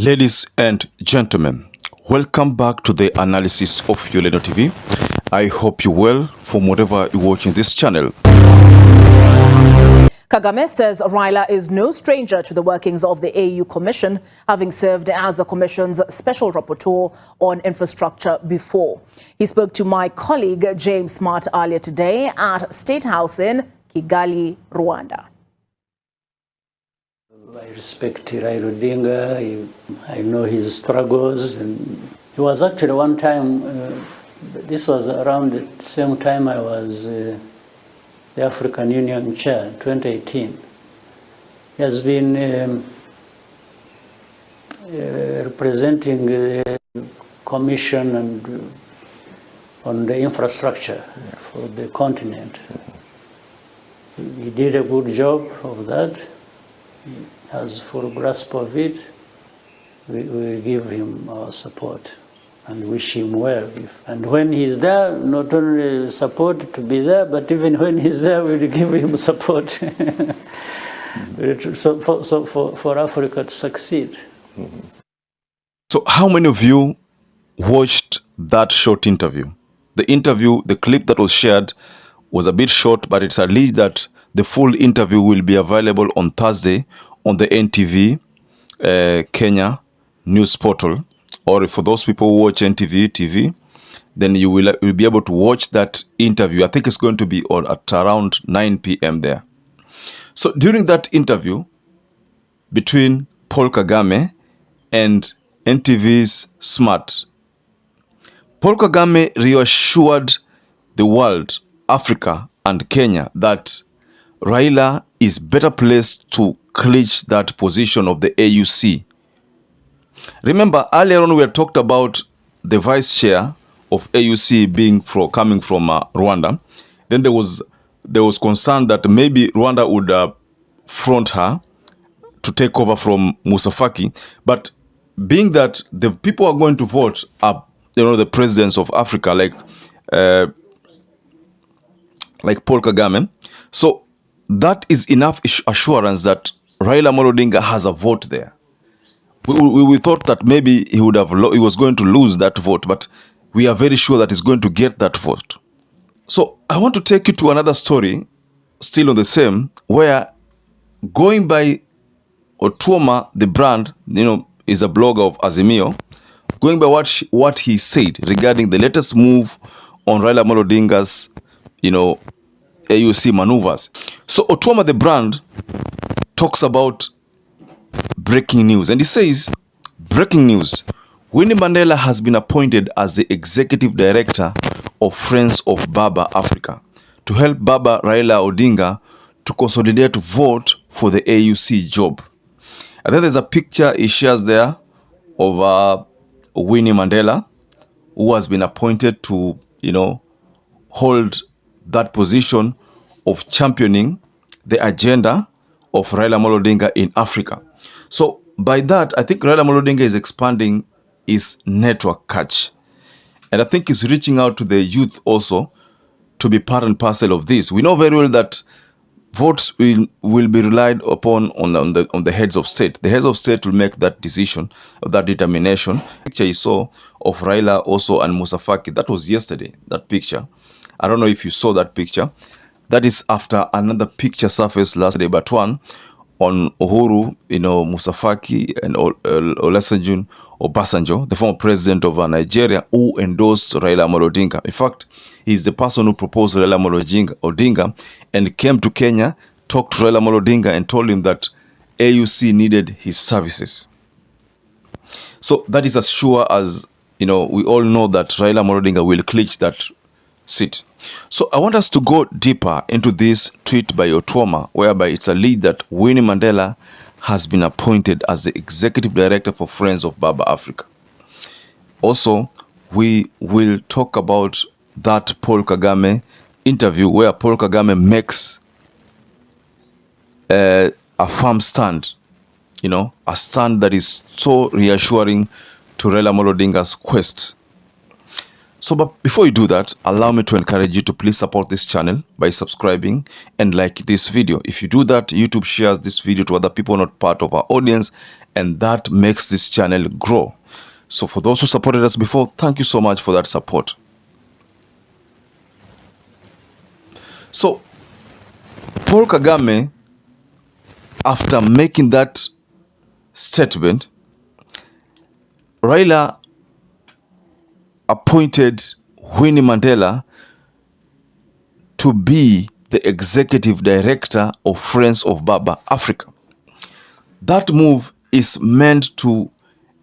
Ladies and gentlemen, welcome back to the analysis of YOLENO TV. I hope you're well from whatever you're watching this channel. Kagame says Raila is no stranger to the workings of the AU Commission, having served as the Commission's special rapporteur on infrastructure before. He spoke to my colleague James Smart earlier today at State House in Kigali, Rwanda. I respect Raila Odinga. I know his struggles. And he was actually one time, this was around the same time I was the African Union chair, 2018. He has been representing the Commission and on the infrastructure for the continent. He did a good job of that. He has full grasp of it. We give him our support and wish him well. And when he's there, not only support to be there, but even when he's there, we'll give him support for Africa to succeed. So how many of you watched that short interview? The interview, the clip that was shared was a bit short, but it's alleged that the full interview will be available on Thursday on the NTV Kenya news portal. Or for those people who watch NTV TV, then you will be able to watch that interview. I think it's going to be at around 9 p.m. there. So during that interview between Paul Kagame and NTV's Smart, Paul Kagame reassured the world, Africa and Kenya, that Raila is better placed to clinch that position of the AUC. Remember, earlier on we had talked about the vice chair of AUC being coming from Rwanda. Then there was concern that maybe Rwanda would front her to take over from Musafaki. But being that the people are going to vote are, the presidents of Africa, like Paul Kagame, so that is enough assurance that Raila Odinga has a vote there. We thought that maybe he was going to lose that vote, but we are very sure that he's going to get that vote. So I want to take you to another story, still on the same, where going by Otuoma, the brand, is a blogger of Azimio, going by what he said regarding the latest move on Raila Odinga's, AUC maneuvers. So Otuoma, the brand, talks about breaking news, and he says, breaking news, Winnie Mandela has been appointed as the executive director of Friends of Baba Africa to help Baba Raila Odinga to consolidate vote for the AUC job. And then there's a picture he shares there of Winnie Mandela, who has been appointed to, hold that position of championing the agenda of Raila Odinga in Africa. So by that, I think Raila Odinga is expanding his network catch. And I think he's reaching out to the youth also to be part and parcel of this. We know very well that votes will be relied upon on the heads of state. The heads of state will make that decision, that determination. Picture you saw of Raila also and Musafaki, that was yesterday, that picture. I don't know if you saw that picture. That is after another picture surfaced last day, but one on Uhuru, Musafaki and Olusegun Obasanjo, the former president of Nigeria, who endorsed Raila Odinga. In fact, he's the person who proposed Raila Odinga and came to Kenya, talked to Raila Odinga and told him that AUC needed his services. So that is as sure as, we all know that Raila Odinga will clinch that seat. So I want us to go deeper into this tweet by Otuoma, whereby it's alleged that Winnie Mandela has been appointed as the executive director for Friends of Baba Africa. Also, we will talk about that Paul Kagame interview where Paul Kagame makes a firm stand, a stand that is so reassuring to Raila Odinga's quest. So, but before you do that, allow me to encourage you to please support this channel by subscribing and like this video. If you do that, YouTube shares this video to other people not part of our audience, and that makes this channel grow. So for those who supported us before, thank you so much for that support. So, Paul Kagame, after making that statement, Raila appointed Winnie Mandela to be the executive director of Friends of Baba Africa. That move is meant to,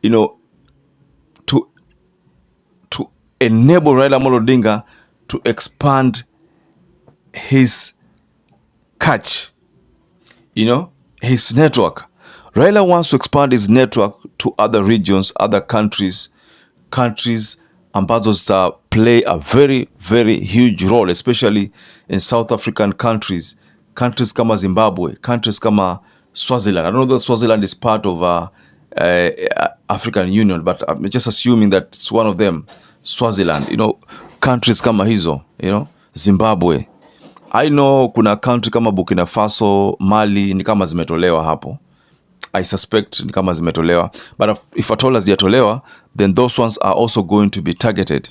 to enable Raila Odinga to expand his catch, his network. Raila wants to expand his network to other regions, other countries ambazo play a very, very huge role, especially in South African countries kama Zimbabwe, countries kama Swaziland. I don't know that Swaziland is part of African Union, but I'm just assuming that it's one of them. Swaziland, countries kama hizo, Zimbabwe. I know kuna country kama Burkina Faso, Mali, ni kama zimetolewa hapo. I suspect ni kama zimetolewa. But if at all hazijatolewa, then those ones are also going to be targeted.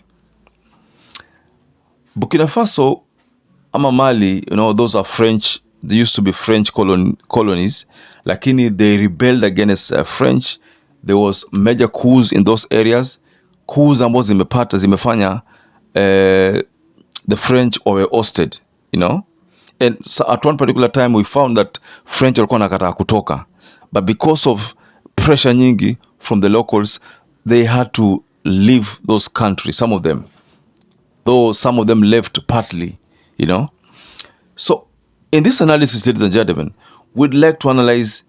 Burkina Faso ama Mali, those are French. They used to be French colonies. Lakini they rebelled against French. There was major coups in those areas. Coups ambazo zimefanya the French were ousted, And so at one particular time we found that French walikuwa nakataa kutoka. But because of pressure nyingi from the locals, they had to leave those countries, some of them. Though some of them left partly, So in this analysis, ladies and gentlemen, we'd like to analyze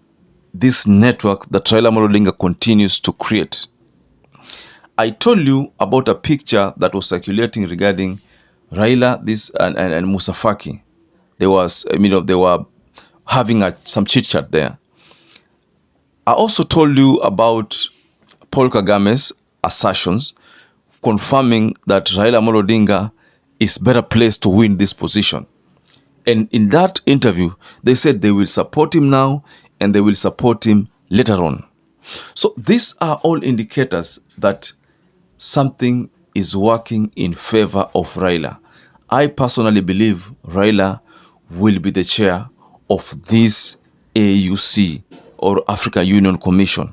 this network that Raila Odinga continues to create. I told you about a picture that was circulating regarding Raila, and Musa Faki. They were having some chit chat there. I also told you about Paul Kagame's assertions confirming that Raila Odinga is better placed to win this position. And in that interview, they said they will support him now and they will support him later on. So these are all indicators that something is working in favor of Raila. I personally believe Raila will be the chair of this AUC or African Union Commission.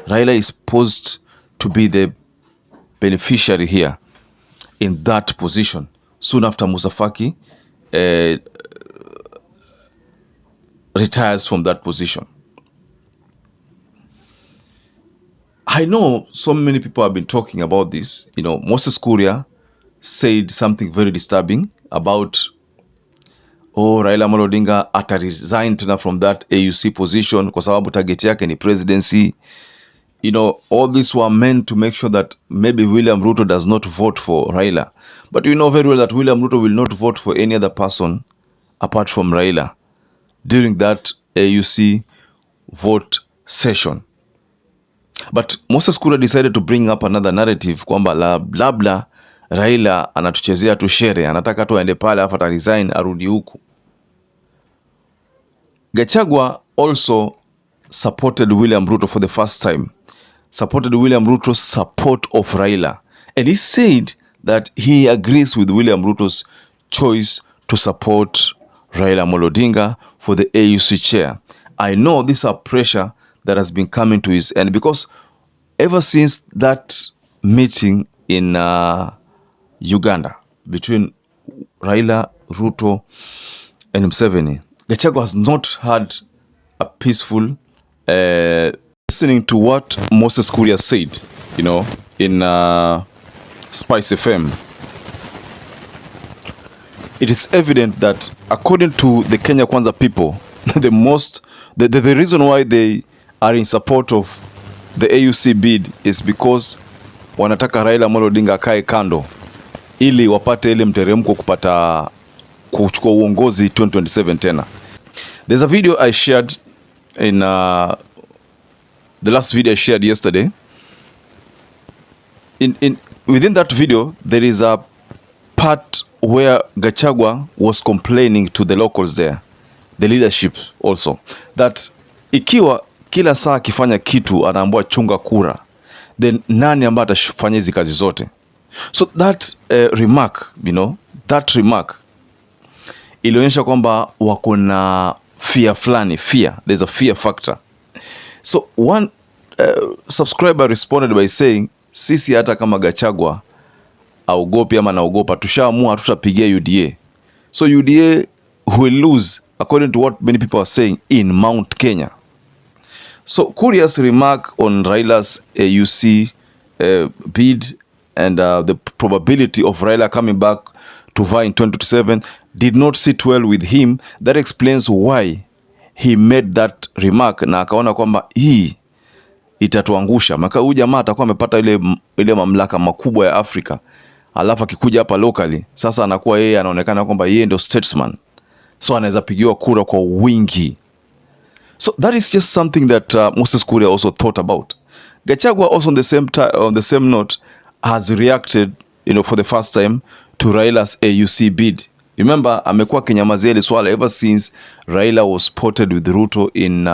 Raila is supposed to be the beneficiary here in that position soon after Musa Faki retires from that position. I know so many people have been talking about this. Moses Kuria said something very disturbing about Raila Odinga ata-resign tena from that AUC position kwa sababu target yake ni presidency. All these were meant to make sure that maybe William Ruto does not vote for Raila. But we know very well that William Ruto will not vote for any other person apart from Raila during that AUC vote session. But Moses Kuria decided to bring up another narrative kwamba labda Raila anatuchezea tu shere, anataka tu aende pale afa resign arudi huku. Gachagua also supported William Ruto for the first time. Supported William Ruto's support of Raila. And he said that he agrees with William Ruto's choice to support Raila Odinga for the AUC chair. I know this is pressure that has been coming to his end because ever since that meeting in Uganda between Raila, Ruto and Museveni, Gachagua has not had a peaceful listening to what Moses Kuria said, in Spice FM. It is evident that according to the Kenya Kwanza people, the reason why they are in support of the AUC bid is because wanataka Raila Odinga akae kando ili wapate ile mteremko kuchukua uongozi 2027 tena. There's a video I shared in the last video I shared yesterday. within that video, there is a part where Gachagua was complaining to the locals there, the leadership also, that ikiwa kila saa akifanya kitu anaambiwa chunga kura, then nani ambaye atafanya hizi kazi zote? So that remark, that remark ilionyesha kwamba wako na fear fulani, there's a fear factor. So one subscriber responded by saying, sisi hata kama Gachagua aogopi ama naogopa, tushaamua tutapigia UDA. So UDA will lose, according to what many people are saying, in Mount Kenya. So curious remark on Raila's AUC bid and the probability of Raila coming back to vie in 2027 did not sit well with him. That explains why he made that remark, na akaona kwamba hii itatuangusha. Maka huyu jamaa atakuwa amepata ile mamlaka makubwa ya Afrika, alafu akikuja hapa locally, sasa anakuwa yeye anaonekana kwamba yeye ndio statesman, so anaweza pigiwa kura kwa wingi. So that is just something that Moses Kuria also thought about. Gachagua also on the same note has reacted, for the first time to Raila's AUC bid. Remember, amekuwa kinyamazia ile swala ever since Raila was spotted with Ruto in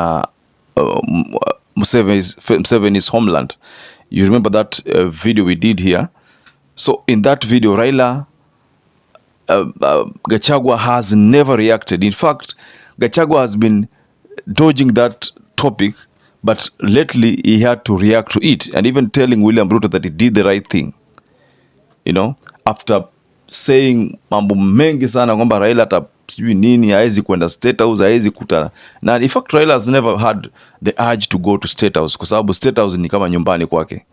Museveni's homeland. You remember that video we did here? So in that video, Raila, Gachagua has never reacted. In fact, Gachagua has been dodging that topic, but lately he had to react to it, and even telling William Ruto that he did the right thing, after saying mambo mengi sana kwamba Raila hata sijui nini, haezi kwenda State House, haezi kutana na, in fact Raila has never had the urge to go to State House, kwa sababu State House ni kama nyumbani kwake,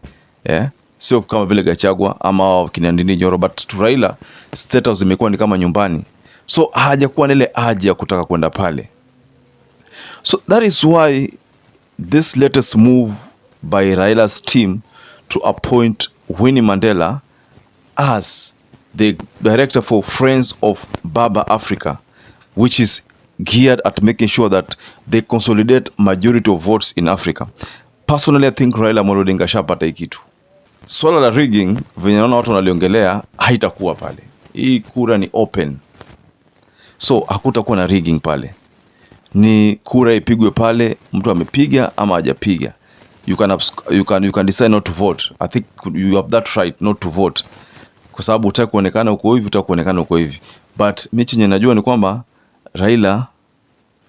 sio kama vile Gachagua ama Kinandini Nyoro, but to Raila State House imekuwa ni kama nyumbani, so hajakuwa na ile urge ya kutaka kwenda pale. So that is why this latest move by Raila's team to appoint Winnie Mandela as the director for Friends of Baba Africa, which is geared at making sure that they consolidate majority of votes in Africa. Personally, I think Raila Amolo Odinga shapata ikitu. Swala la rigging, venye naona watu wanaliongelea, haitakuwa pale. Hii kura ni open, so hakutakuwa na rigging pale. Ni kura ipigwe pale, mtu amepiga ama hajapiga. You can decide not to vote. I think you have that right not to vote, kwa sababu utaki kuonekana uko hivi, utaki kuonekana uko hivi. But mimi chenye najua ni kwamba Raila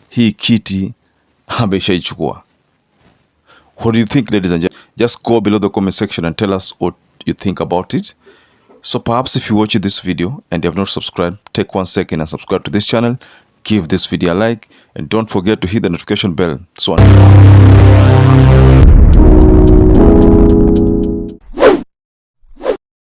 hii kiti ameshaichukua. What do you think, ladies and gentlemen? Just go below the comment section and tell us what you think about it. So perhaps if you watch this video and you have not subscribed, take 1 second and subscribe to this channel. Give this video a like and don't forget to hit the notification bell so